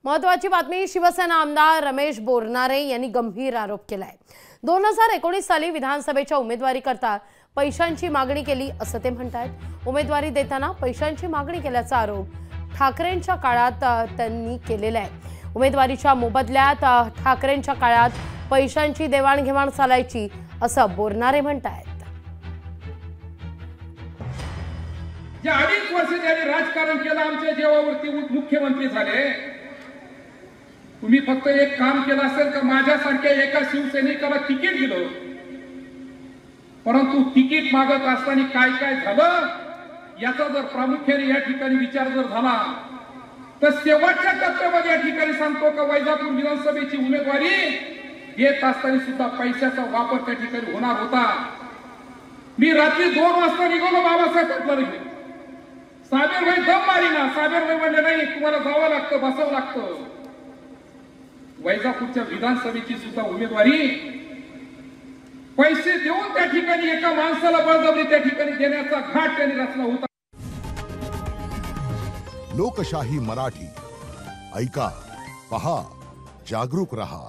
महत्वाची बातमी, शिवसेना आमदार रमेश बोरनारे यांनी गंभीर आरोप केलाय। 2019 साली विधानसभेच्या उमेदवारी करता पैशांची मागणी केली असं ते म्हणतात। उमेदवारी देताना पैशांची मागणी केल्याचा आरोप ठाकरेंच्या काळात त्यांनी केलेला आहे। उमेदवारीच्या मोबदल्यात ठाकरेंच्या काळात पैशांची देवाणघेवाण चालायची असं बोरनारे म्हणतात। जे 2.5 वर्ष त्यांनी राजकारण केलं, आमच्या जीवावरती मुख्यमंत्री झाले। तुम्ही फक्त एक काम केलं असेल का, माझ्यासारख्या एका शिवसैनिकाला तिकीट दिलं, परंतु तिकीट मागत असताना काय काय झालं याचा जर प्रामुख्याने या ठिकाणी विचार जर झाला तर शेवटच्या टप्प्यामध्ये या ठिकाणी सांगतो का वैजापूर विधानसभेची उमेदवारी देत असताना सुद्धा पैशाचा वापर त्या ठिकाणी होणार होता। मी रात्री 2 वाजता निघालो बाबासाहेब पटलाला। साबेर भाई दम मारी ना, साबेर भाई म्हणले नाही तुम्हाला जावं लागतं, बसावं लागतं। वैजापूरच्या विधानसभेची सुद्धा उमेदवारी पैसे देऊन त्या ठिकाणी एका माणसाला बळजबरी त्या ठिकाणी देण्याचा घाट त्यांनी रचला होता। लोकशाही मराठी ऐका, पहा, जागरूक रहा।